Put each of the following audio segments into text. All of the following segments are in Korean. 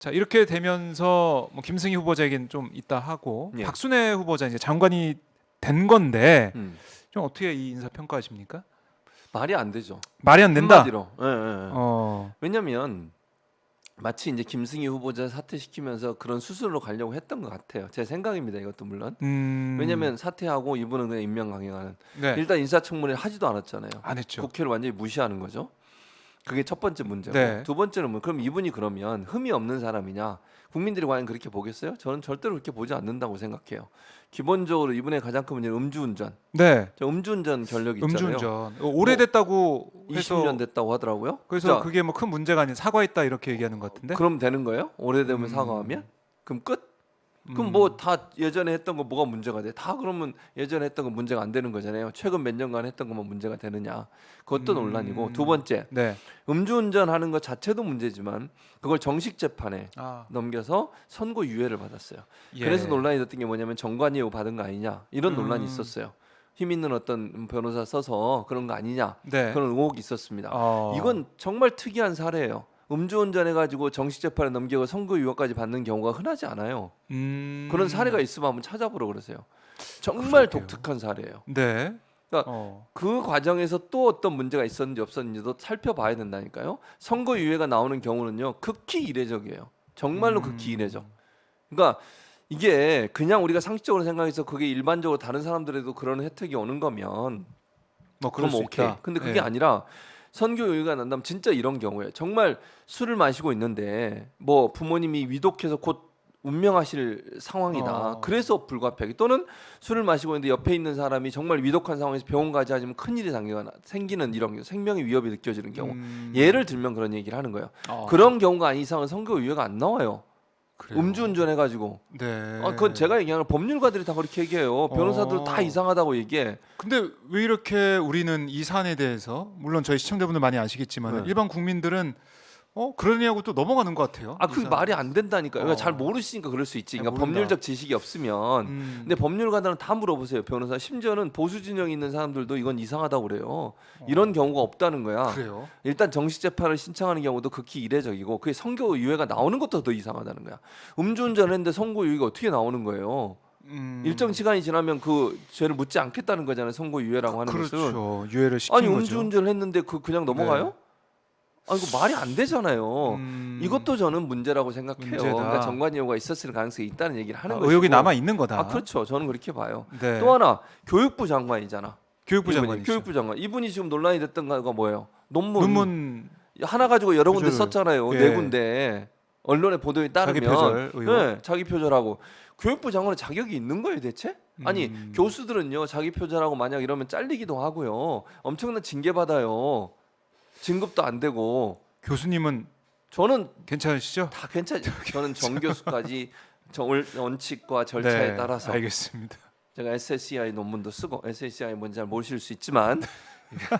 자 이렇게 되면서 뭐 김승희 후보자에겐 좀 있다 하고 예. 박순애 후보자 이제 장관이 된 건데 음. 좀 어떻게 이 인사 평가하십니까? 말이 안 되죠. 말이 안 된다. 한마디로. 예, 예, 예. 어, 왜냐면 마치 이제 김승희 후보자 사퇴시키면서 그런 수순으로 가려고 했던 것 같아요. 제 생각입니다. 이것도 물론. 왜냐면 사퇴하고 이분은 그냥 임명 강행하는. 네. 일단 인사청문회 하지도 않았잖아요. 안 했죠. 국회를 완전히 무시하는 거죠. 그게 첫 번째 문제고 네. 두 번째는 뭐 그럼 이분이 그러면 흠이 없는 사람이냐? 국민들이 과연 그렇게 보겠어요? 저는 절대로 그렇게 보지 않는다고 생각해요. 기본적으로 이분의 가장 큰 문제는 음주운전. 네. 저 음주운전 경력이 있잖아요. 음주운전 오래됐다고 해서 20년 됐다고 하더라고요. 그래서 자, 그게 뭐 큰 문제가 아닌 사과했다 이렇게 얘기하는 것 같은데. 그럼 되는 거예요? 오래되면 음. 사과하면? 그럼 끝? 그럼 뭐 다 예전에 했던 거 뭐가 문제가 돼? 다 그러면 예전에 했던 거 문제가 안 되는 거잖아요. 최근 몇 년간 했던 것만 문제가 되느냐? 그것도 논란이고 두 번째 네. 음주운전하는 것 자체도 문제지만 그걸 정식 재판에 아, 넘겨서 선고 유예를 받았어요. 예. 그래서 논란이 됐던 게 뭐냐면 정관예우 받은 거 아니냐 이런 논란이 음. 있었어요. 힘 있는 어떤 변호사 써서 그런 거 아니냐 네. 그런 의혹이 있었습니다. 어. 이건 정말 특이한 사례예요. 음주운전해가지고 정식 재판에 넘겨 선고 유예까지 받는 경우가 흔하지 않아요. 그런 사례가 있으면 한번 찾아보러 그러세요. 정말 그러게요. 독특한 사례예요. 네. 그러니까 그 과정에서 또 어떤 문제가 있었는지 없었는지도 살펴봐야 된다니까요. 선고 유예가 나오는 경우는요 극히 이례적이에요. 정말로 극히 이례적. 그러니까 이게 그냥 우리가 상식적으로 생각해서 그게 일반적으로 다른 사람들에도 그런 혜택이 오는 거면 뭐 그럴 그럼 수 오케이. 있다. 근데 그게 예. 아니라 선고 유예가 난다면 진짜 이런 경우에 정말 술을 마시고 있는데 뭐 부모님이 위독해서 곧 운명하실 상황이다. 그래서 불가피하게 또는 술을 마시고 있는데 옆에 있는 사람이 정말 위독한 상황에서 병원 가지 않으면 큰일이 생기는 이런 경우, 생명의 위협이 느껴지는 경우. 예를 들면 그런 얘기를 하는 거예요. 그런 경우가 아닌 이상은 선고 유예가 안 나와요. 그래요. 음주운전 해가지고. 네. 그건 제가 얘기하는 법률가들이 다 그렇게 얘기해요. 변호사들 다 이상하다고 얘기해. 근데 왜 이렇게 우리는 이 사안에 대해서 물론 저희 시청자분들 많이 아시겠지만 네. 일반 국민들은 그러냐고 또 넘어가는 것 같아요. 그게 말이 안 된다니까요. 그러니까 잘 모르시니까 그럴 수 있지. 그러니까 모른다. 법률적 지식이 없으면. 근데 법률가들은 다 물어보세요. 변호사. 심지어는 보수 진영에 있는 사람들도 이건 이상하다고 그래요. 이런 경우가 없다는 거야. 그래요. 일단 정식 재판을 신청하는 경우도 극히 이례적이고 그게 선고 유예가 나오는 것도 더 이상하다는 거야. 음주운전을 했는데 선고 유예가 어떻게 나오는 거예요? 일정 시간이 지나면 그 죄를 묻지 않겠다는 거잖아요. 선고 유예라고 하는 것은. 그렇죠. 유예를 시킨 아니 거죠. 음주운전을 했는데 그냥 넘어가요? 네. 이거 말이 안 되잖아요. 이것도 저는 문제라고 생각해요. 문제다. 그러니까 정관예우가 있었을 가능성이 있다는 얘기를 하는 거죠. 의혹이 남아 있는 거다. 그렇죠. 저는 그렇게 봐요. 네. 또 하나 교육부 장관이잖아. 교육부 이분이. 장관이죠. 교육부 장관. 이분이 지금 논란이 됐던 거가 뭐예요? 논문 하나 가지고 여러 군데 표절. 썼잖아요. 예. 네 군데. 언론의 보도에 따르면 자기 표절 의혹. 네, 자기 표절하고 교육부 장관은 자격이 있는 거예요, 대체? 아니 교수들은요 자기 표절하고 만약 이러면 잘리기도 하고요, 엄청난 징계 받아요. 진급도 안 되고. 교수님은 저는 괜찮으시죠? 다 괜찮죠. 저는 정교수까지 원칙과 절차에 네, 따라서 알겠습니다. 제가 SSCI 논문도 쓰고 SSCI 뭔지 잘 모르실 수 있지만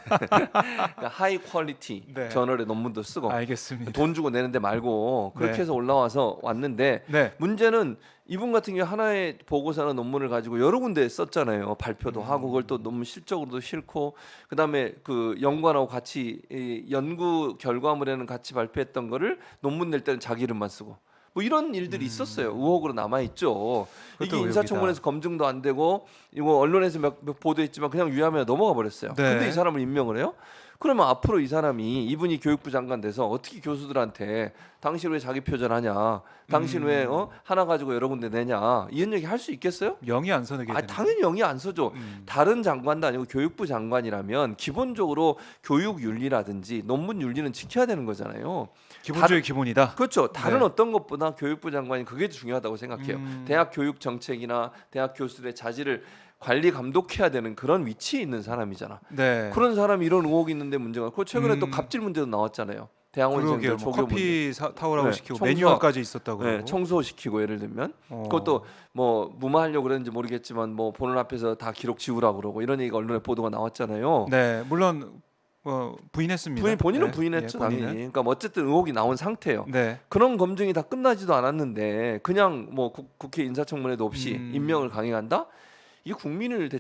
그러니까 하이 퀄리티 네. 저널의 논문도 쓰고 알겠습니다. 돈 주고 내는데 말고 그렇게 네. 해서 올라와서 왔는데 네. 문제는 이분 같은 경우 하나의 보고서나 논문을 가지고 여러 군데 썼잖아요. 발표도 하고 그걸 또 논문 실적으로도 싣고 그다음에 그 연구원하고 같이 이 연구 결과물에는 같이 발표했던 거를 논문 낼 때는 자기 이름만 쓰고 뭐 이런 일들이 있었어요. 의혹으로 남아 있죠. 이게 그것도 인사청문회에서 검증도 안 되고 이거 언론에서 몇 보도했지만 그냥 유야무야 넘어가 버렸어요. 네. 근데 이 사람을 임명을 해요? 그러면 앞으로 이 사람이 이분이 교육부 장관 돼서 어떻게 교수들한테 당신 왜 자기 표절하냐, 당신 왜 하나 가지고 여러 군데 내냐 이런 얘기 할 수 있겠어요? 영이 안 서게 되는. 당연히 영이 안 서죠. 다른 장관도 아니고 교육부 장관이라면 기본적으로 교육 윤리라든지 논문 윤리는 지켜야 되는 거잖아요. 기본주의 기본이다. 그렇죠. 다른 네. 어떤 것보다 교육부 장관이 그게 중요하다고 생각해요. 대학 교육 정책이나 대학 교수들의 자질을 관리 감독해야 되는 그런 위치에 있는 사람이잖아. 네. 그런 사람이 이런 의혹이 있는데 문제가. 그 최근에 또 갑질 문제도 나왔잖아요. 대학원생들 그러게요. 조교 뭐 커피 타오라고 네, 시키고 청소- 매뉴얼까지 있었다고. 네, 청소시키고 예를 들면 어. 그것도 뭐 무마하려고 그랬는지 모르겠지만 뭐 보는 앞에서 다 기록 지우라고 그러고 이런 얘기가 언론에 보도가 나왔잖아요. 네, 물론 부인했습니다. 본인은 네. 부인했죠, 예, 당연히. 본인은. 그러니까 뭐 어쨌든 의혹이 나온 상태예요. 네. 그런 검증이 다 끝나지도 않았는데 그냥 뭐 국회 인사청문회도 없이 임명을 강행한다? 이게 국민의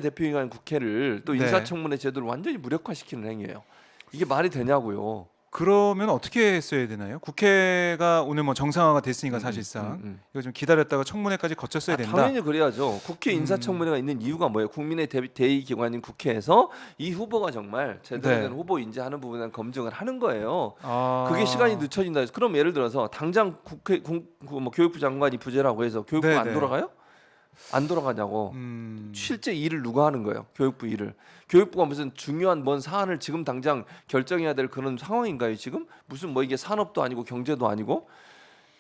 대표기관 국회를 또 네. 인사청문회 제도를 완전히 무력화시키는 행위예요. 이게 말이 되냐고요. 그러면 어떻게 했어야 되나요? 국회가 오늘 뭐 정상화가 됐으니까 사실상 이거 좀 기다렸다가 청문회까지 거쳤어야 된다. 당연히 그래야죠. 국회 인사청문회가 있는 이유가 뭐예요? 국민의 대의 기관인 국회에서 이 후보가 정말 제대로 네. 된 후보인지 하는 부분에 대한 검증을 하는 거예요. 아, 그게 시간이 늦춰진다 해서 그럼 예를 들어서 당장 뭐 교육부 장관이 부재라고 해서 교육부가 안 네네. 돌아가요? 안 돌아가냐고. 음, 실제 일을 누가 하는 거예요? 교육부 일을. 교육부가 무슨 중요한 뭔 사안을 지금 당장 결정해야 될 그런 상황인가요? 지금 무슨 뭐 이게 산업도 아니고 경제도 아니고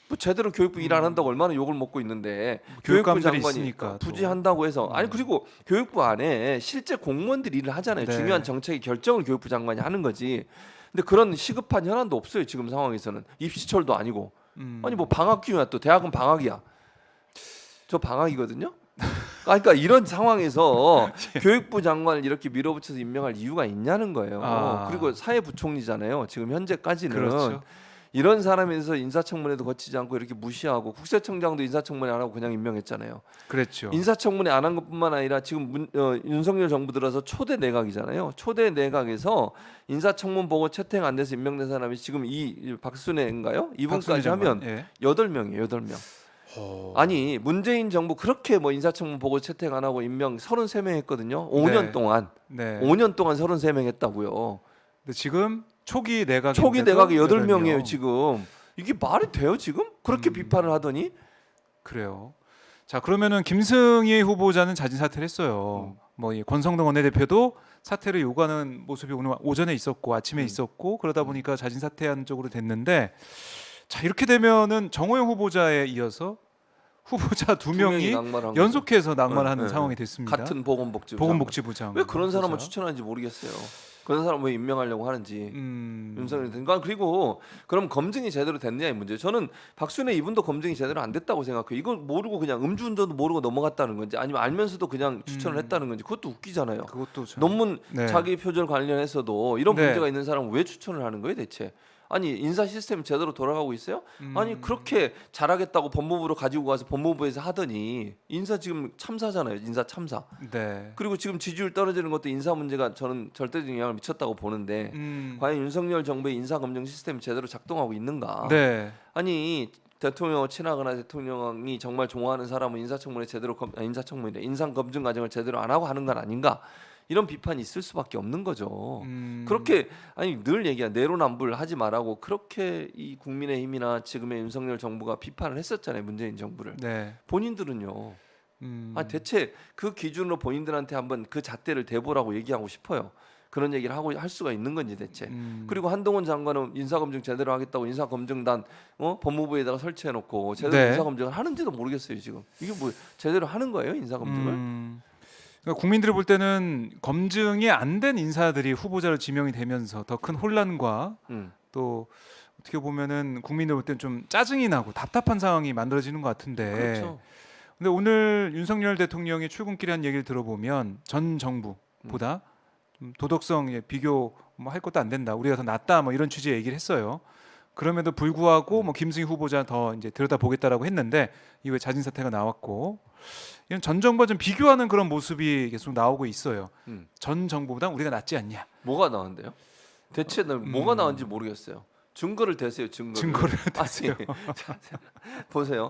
뭐 제대로 교육부 일 안 한다고 얼마나 욕을 먹고 있는데 교육부 교육감들이 장관이 있으니까 또. 부재한다고 해서 아니 그리고 교육부 안에 실제 공무원들이 일을 하잖아요. 네. 중요한 정책의 결정을 교육부 장관이 하는 거지. 근데 그런 시급한 현안도 없어요. 지금 상황에서는 입시철도 아니고 아니 뭐 방학 기후야 또 대학은 방학이야. 저 방학이거든요. 그러니까 이런 상황에서 교육부 장관을 이렇게 밀어붙여서 임명할 이유가 있냐는 거예요. 아. 그리고 사회부총리잖아요. 지금 현재까지는 그렇죠. 이런 사람에서 인사청문회도 거치지 않고 이렇게 무시하고 국세청장도 인사청문회 안 하고 그냥 임명했잖아요. 그랬죠. 인사청문회 안 한 것뿐만 아니라 지금 윤석열 정부 들어서 초대 내각이잖아요. 초대 내각에서 인사청문 보고 채택 안 돼서 임명된 사람이 지금 이 박순애인가요? 이분까지 박순애 하면 장관. 예. 8명이에요. 8명. 아니 문재인 정부 그렇게 뭐 인사청문 보고 채택 안 하고 임명 33명 했거든요. 5년 네. 동안 네. 5년 동안 33명 했다고요. 근데 지금 초기 내각 초기 내각이 8명이에요 지금. 이게 말이 돼요 지금? 그렇게 비판을 하더니 그래요. 자 그러면은 김승희 후보자는 자진 사퇴를 했어요. 뭐 이 권성동 원내대표도 사퇴를 요구하는 모습이 오늘 오전에 있었고 아침에 있었고 그러다 보니까 자진 사퇴하는 쪽으로 됐는데 자 이렇게 되면은 정호영 후보자에 이어서 후보자 두 명이 낙마를 한 거죠. 연속해서 낙마를 하는 네, 상황이 네. 됐습니다. 같은 보건복지부 보건복지부장 왜 그런 사람을 후보자. 추천하는지 모르겠어요. 그런 사람 왜 임명하려고 하는지. 음, 윤석열 대통령 그리고 그럼 검증이 제대로 됐느냐의 문제. 저는 박순애 이분도 검증이 제대로 안 됐다고 생각해요. 이걸 모르고 그냥 음주운전도 모르고 넘어갔다는 건지 아니면 알면서도 그냥 추천을 했다는 건지 그것도 웃기잖아요. 그것도 참- 논문 네. 자기 표절 관련해서도 이런 네. 문제가 있는 사람은 왜 추천을 하는 거예요 대체? 아니 인사 시스템이 제대로 돌아가고 있어요? 아니 그렇게 잘하겠다고 법무부로 가지고 가서 법무부에서 하더니 인사 지금 참사잖아요. 인사 참사. 네. 그리고 지금 지지율 떨어지는 것도 인사 문제가 저는 절대적인 영향을 미쳤다고 보는데 과연 윤석열 정부의 인사 검증 시스템이 제대로 작동하고 있는가? 네. 아니 대통령 친하거나 대통령이 정말 좋아하는 사람은 인사청문회 제대로 인사청문회 인상 검증 과정을 제대로 안 하고 하는 건 아닌가? 이런 비판이 있을 수밖에 없는 거죠. 그렇게 아니 늘 얘기한 내로남불 하지 말라고 그렇게 이 국민의힘이나 지금의 윤석열 정부가 비판을 했었잖아요. 문재인 정부를. 네. 본인들은요. 아 대체 그 기준으로 본인들한테 한번 그 잣대를 대보라고 얘기하고 싶어요. 그런 얘기를 하고 할 수가 있는 건지 대체. 그리고 한동훈 장관은 인사검증 제대로 하겠다고 인사검증단 법무부에다가 설치해놓고 제대로 네. 인사검증을 하는지도 모르겠어요 지금. 이게 뭐 제대로 하는 거예요 인사검증을? 그러니까 국민들이 볼 때는 검증이 안 된 인사들이 후보자로 지명이 되면서 더 큰 혼란과 또 어떻게 보면은 국민들 볼 때는 좀 짜증이 나고 답답한 상황이 만들어지는 것 같은데. 그렇죠. 근데 오늘 윤석열 대통령이 출근길에 한 얘기를 들어보면 전 정부보다 좀 도덕성 비교 뭐 할 것도 안 된다. 우리가 더 낫다. 뭐 이런 취지의 얘기를 했어요. 그럼에도 불구하고 뭐 김승희 후보자 더 이제 들여다보겠다라고 했는데 이후에 자진 사퇴가 나왔고 이런 전 정부와 좀 비교하는 그런 모습이 계속 나오고 있어요. 전 정부보다 우리가 낫지 않냐. 뭐가 나온대요? 대체 뭐가 나온지 모르겠어요. 증거를 대세요. 증거를 대세요. 아니, 보세요.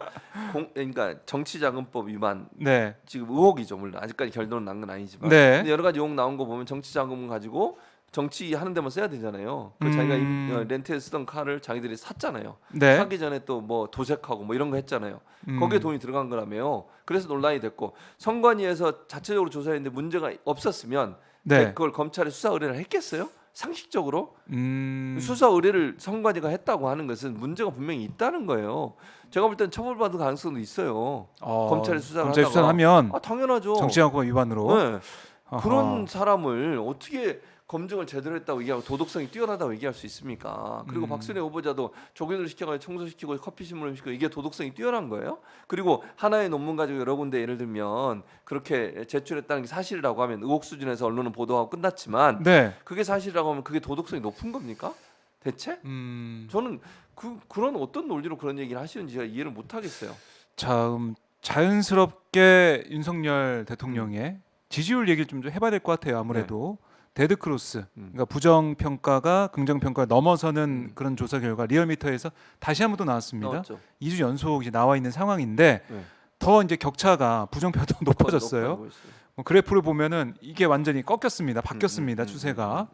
그러니까 정치자금법 위반 네. 지금 의혹이죠. 물론 아직까지 결론은 난 건 아니지만 네. 근데 여러 가지 의혹 나온 거 보면 정치자금을 가지고 정치 하는 데만 써야 되잖아요. 그 자기가 렌트에 쓰던 카를 자기들이 샀잖아요. 네. 사기 전에 또 뭐 도색하고 뭐 이런 거 했잖아요. 거기에 돈이 들어간 거라며요. 그래서 논란이 됐고 선관위에서 자체적으로 조사했는데 문제가 없었으면 네. 그걸 검찰에 수사 의뢰를 했겠어요? 상식적으로 수사 음. 의뢰를 선관위가 했다고 하는 것은 문제가 분명히 있다는 거예요. 제가 볼 때는 처벌받을 가능성도 있어요. 검찰이 수사를 검찰 하다가. 수사하면 당연하죠. 정치자금법 위반으로. 네. 아하. 그런 사람을 어떻게 검증을 제대로 했다고 얘기하고 도덕성이 뛰어나다고 얘기할 수 있습니까? 그리고 박순애 후보자도 조교들 시켜가지고 청소시키고 커피 신문 시키고 이게 도덕성이 뛰어난 거예요? 그리고 하나의 논문 가지고 여러 군데 예를 들면 그렇게 제출했다는 게 사실이라고 하면 의혹 수준에서 언론은 보도하고 끝났지만 네. 그게 사실이라고 하면 그게 도덕성이 높은 겁니까? 대체? 저는 그런 어떤 논리로 그런 얘기를 하시는지 제가 이해를 못 하겠어요. 자, 자연스럽게 윤석열 대통령의 지지율 얘기를 좀 해봐야 될 것 같아요. 아무래도 데드 크로스, 그러니까 부정 평가가 긍정 평가 넘어서는 그런 조사 결과 리얼미터에서 다시 한 번 또 나왔습니다. 나왔죠. 2주 연속 이제 나와 있는 상황인데 네. 더 이제 격차가 부정표도 높아졌어요. 높아지고 있어요. 뭐 그래프를 보면은 이게 완전히 꺾였습니다. 바뀌었습니다. 추세가.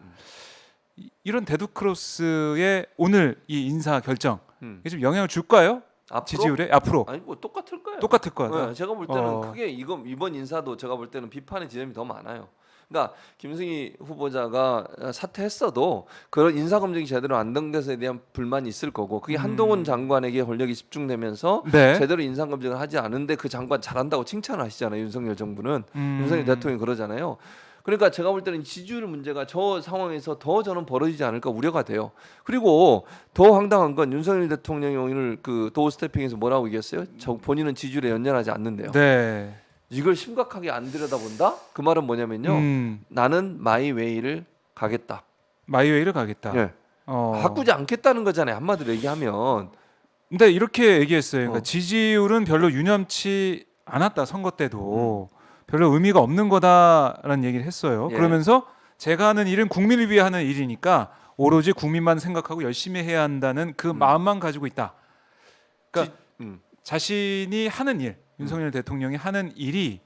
이런 데드 크로스의 오늘 이 인사 결정 이게 좀 영향을 줄까요? 앞으로? 지지율에 앞으로 아니 뭐 똑같을 거예요. 똑같을 거다. 네, 제가 볼 때는 어. 크게 이번 인사도 제가 볼 때는 비판의 지점이 더 많아요. 그러니까 김승희 후보자가 사퇴했어도 그런 인사 검증이 제대로 안 된 것에 대한 불만이 있을 거고 그게 한동훈 장관에게 권력이 집중되면서 네. 제대로 인사 검증을 하지 않은데 그 장관 잘한다고 칭찬을 하시잖아요. 윤석열 정부는 윤석열 대통령이 그러잖아요. 그러니까 제가 볼 때는 지지율 문제가 저 상황에서 더 저는 벌어지지 않을까 우려가 돼요. 그리고 더 황당한 건 윤석열 대통령이 오늘 그 도어 스태핑에서 뭐라고 얘기했어요? 저 본인은 지지율에 연연하지 않는데요. 네. 이걸 심각하게 안 들여다본다? 그 말은 뭐냐면요. 나는 마이웨이를 가겠다. 마이웨이를 가겠다. 예. 바꾸지 않겠다는 거잖아요. 한마디로 얘기하면. 근데 이렇게 얘기했어요. 그러니까 어. 지지율은 별로 유념치 않았다. 선거 때도 별로 의미가 없는 거다라는 얘기를 했어요. 예. 그러면서 제가 하는 일은 국민을 위해 하는 일이니까 오로지 국민만 생각하고 열심히 해야 한다는 그 마음만 가지고 있다. 그러니까 자신이 하는 일, 윤석열 대통령이 하는 일이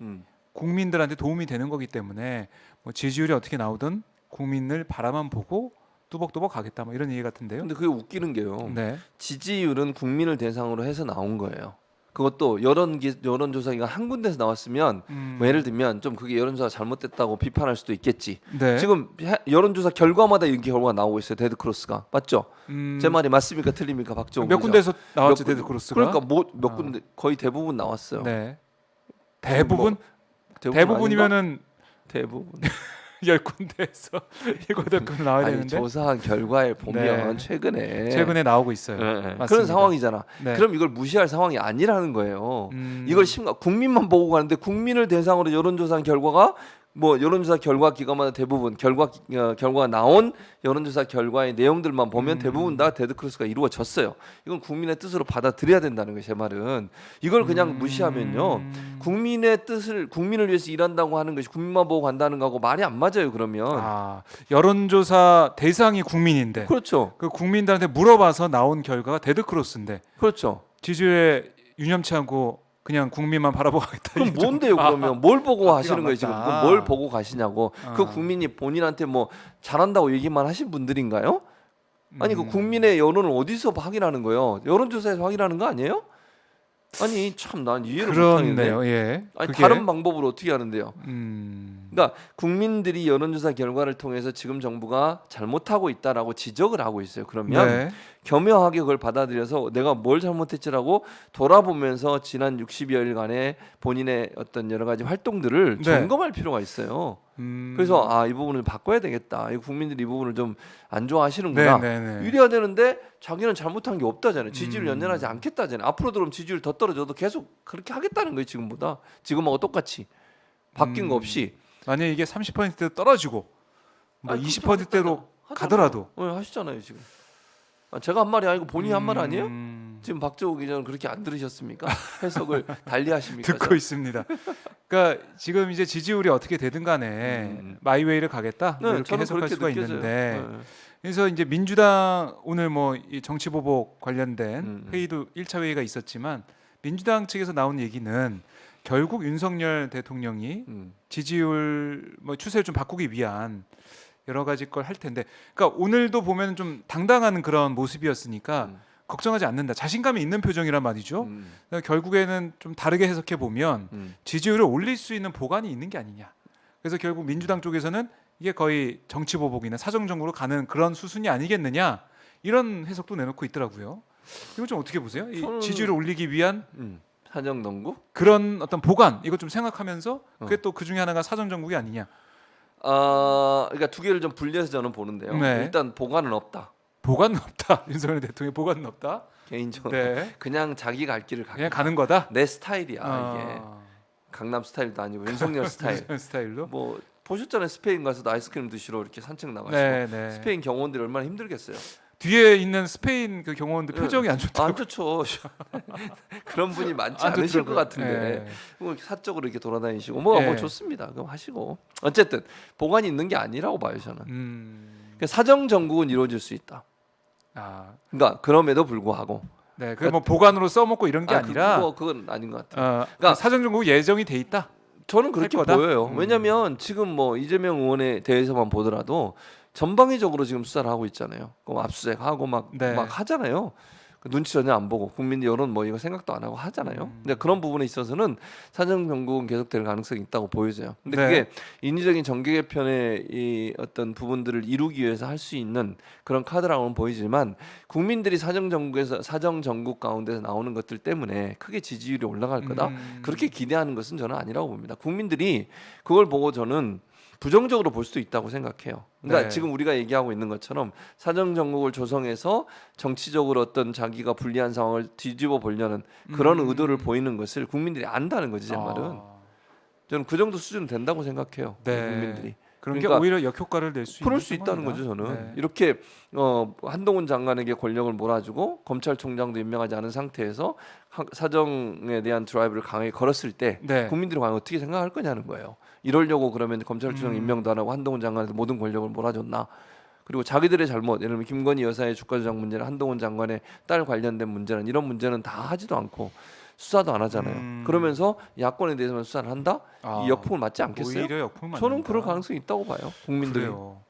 국민들한테 도움이 되는 거기 때문에 뭐 지지율이 어떻게 나오든 국민을 바라만 보고 뚜벅뚜벅 가겠다. 뭐 이런 얘기 같은데요. 근데 그게 웃기는 게요. 네. 지지율은 국민을 대상으로 해서 나온 거예요. 그것도 여론조사가 한 군데서 나왔으면 뭐 예를 들면 좀 그게 여론조사 잘못됐다고 비판할 수도 있겠지. 네. 지금 여론조사 결과마다 이렇게 결과가 나오고 있어요. 데드 크로스가 맞죠? 제 말이 맞습니까? 틀립니까? 박정우 몇 기자. 군데에서 나왔죠. 몇 데드 군- 크로스가. 그러니까 뭐 몇 군데 거의 대부분 나왔어요. 네. 대부분 아닌가? 대부분이면은 대부분. 10군데에서 7군데 나와야 아니, 되는데 조사한 결과에 보면 네. 최근에 최근에 나오고 있어요. 예, 예. 맞습니다. 그런 상황이잖아. 네. 그럼 이걸 무시할 상황이 아니라는 거예요. 이걸 국민만 보고 가는데 국민을 대상으로 여론조사한 결과가 뭐 여론조사 결과 기관마다 대부분 결과가 나온 여론조사 결과의 내용들만 보면 대부분 다 데드 크로스가 이루어졌어요. 이건 국민의 뜻으로 받아들여야 된다는 거예요. 제 말은 이걸 그냥 무시하면요, 국민의 뜻을 국민을 위해서 일한다고 하는 것이 국민만 보고 간다는 거하고 말이 안 맞아요. 그러면 여론조사 대상이 국민인데 그렇죠, 그 국민들한테 물어봐서 나온 결과가 데드 크로스인데 그렇죠. 지지율에 유념치 않고 그냥 국민만 바라보고 가겠다. 그럼 이게 좀- 뭔데요? 그러면 뭘 보고 앞뒤가 하시는 안 거예요? 지금 맞다. 그럼 뭘 보고 가시냐고. 그 아. 국민이 본인한테 뭐 잘한다고 얘기만 하신 분들인가요? 아니 그 국민의 여론을 어디서 확인하는 거예요? 여론조사에서 확인하는 거 아니에요? 아니 참 난 이해를 못하겠네. 그렇네요. 예. 아니 그게- 다른 방법으로 어떻게 하는데요? 음. 그러니까 국민들이 여론조사 결과를 통해서 지금 정부가 잘못하고 있다라고 지적을 하고 있어요. 그러면 네. 겸허하게 그걸 받아들여서 내가 뭘 잘못했지라고 돌아보면서 지난 60여일간의 본인의 어떤 여러 가지 활동들을 네. 점검할 필요가 있어요. 그래서 이 부분을 바꿔야 되겠다. 이 국민들이 이 부분을 좀 안 좋아하시는구나. 네. 이래야 되는데 자기는 잘못한 게 없다잖아요. 지지율 연연하지 않겠다잖아요. 앞으로도 그럼 지지율 더 떨어져도 계속 그렇게 하겠다는 거예요. 지금보다 지금하고 똑같이 바뀐 거 없이. 만약 이게 30%대 떨어지고 뭐 아니, 20%대로 하잖아요. 가더라도 네, 하시잖아요 지금. 제가 한 말이 아니고 본인이 한 말 아니에요? 음. 지금 박정우 기자는 그렇게 안 들으셨습니까? 해석을 달리 하십니까? 듣고 있습니다. 그러니까 지금 이제 지지율이 어떻게 되든 간에 마이웨이를 가겠다 뭐 이렇게 저는 해석할 그렇게 수가 느껴져요. 있는데 네. 그래서 이제 민주당 오늘 뭐 이 정치 보복 관련된 회의도 1차 회의가 있었지만 민주당 측에서 나온 얘기는 결국 윤석열 대통령이 지지율 뭐 추세를 좀 바꾸기 위한 여러 가지 걸 할 텐데, 그러니까 오늘도 보면 좀 당당한 그런 모습이었으니까 걱정하지 않는다. 자신감이 있는 표정이란 말이죠. 그러니까 결국에는 좀 다르게 해석해 보면 지지율을 올릴 수 있는 보관이 있는 게 아니냐. 그래서 결국 민주당 쪽에서는 이게 거의 정치 보복이나 사정정국으로 가는 그런 수순이 아니겠느냐 이런 해석도 내놓고 있더라고요. 이거 좀 어떻게 보세요? 이 저는- 지지율을 올리기 위한 사정정국? 그런 어떤 보관 이거 좀 생각하면서 그게 또 그 중에 하나가 사정정국이 아니냐. 그러니까 두 개를 좀 분리해서 저는 보는데요. 네. 일단 보관은 없다. 보관은 없다. 윤석열 대통령 보관은 없다. 개인적으로 네. 그냥 자기 갈 길을 가. 그냥 가는 거다. 내 스타일이야 이게. 강남 스타일도 아니고 윤석열 스타일. 윤석열 스타일로. 뭐 보셨잖아요. 스페인 가서도 아이스크림 드시러 이렇게 산책 나가시고 네. 스페인 경호원들이 얼마나 힘들겠어요. 뒤에 있는 스페인 그 경호원들 예. 표정이 안 좋다. 안 좋죠. 그런 분이 많지 안 않으실 것 좋더라고요. 같은데 예. 뭐 사적으로 이렇게 돌아다니시고 뭐 예. 좋습니다. 그럼 하시고 어쨌든 보관이 있는 게 아니라고 봐요 저는. 그러니까 사정 정국은 이루어질 수 있다. 아, 그러니까 그럼에도 불구하고 네, 그 뭐 보관으로 써먹고 이런 게 아니라 그건 아닌 것 같아요. 그러니까 사정정국 예정이 돼 있다. 저는 그렇게 거다? 보여요. 왜냐하면 지금 뭐 이재명 의원에 대해서만 보더라도 전방위적으로 지금 수사를 하고 있잖아요. 그럼 압수수색하고 막 네. 하잖아요. 그 눈치 전혀 안 보고 국민 여론 뭐 이거 생각도 안 하고 하잖아요. 근데 그런 부분에 있어서는 사정 정국은 계속될 가능성이 있다고 보여져요. 근데 네. 그게 인위적인 정계 개편의 이 어떤 부분들을 이루기 위해서 할 수 있는 그런 카드라고는 보이지만 국민들이 사정 정국 가운데서 나오는 것들 때문에 크게 지지율이 올라갈 거다. 그렇게 기대하는 것은 저는 아니라고 봅니다. 국민들이 그걸 보고 저는 부정적으로 볼 수도 있다고 생각해요. 그러니까 네. 지금 우리가 얘기하고 있는 것처럼 사정 정국을 조성해서 정치적으로 어떤 자기가 불리한 상황을 뒤집어 보려는 그런 의도를 보이는 것을 국민들이 안다는 거지 제 말은. 저는 그 정도 수준 된다고 생각해요. 네. 국민들이. 그런 그러니까 게 오히려 역효과를 낼 수 풀을 있는 수 있다는 상황이다. 거죠 저는. 네. 이렇게 한동훈 장관에게 권력을 몰아주고 검찰총장도 임명하지 않은 상태에서 사정에 대한 드라이브를 강하게 걸었을 때 네. 국민들이 과연 어떻게 생각할 거냐는 거예요. 이러려고 그러면 검찰총장 임명도 안 하고 한동훈 장관한테 모든 권력을 몰아줬나? 그리고 자기들의 잘못, 예를 들면 김건희 여사의 주가 조작 문제나 한동훈 장관의 딸 관련된 문제는 이런 문제는 다 하지도 않고 수사도 안 하잖아요. 그러면서 야권에 대해서만 수사를 한다? 이 역풍을 맞지 않겠어요? 오히려 역풍을 맞는다. 저는 그럴 가능성이 있다고 봐요. 국민들이. 그래요.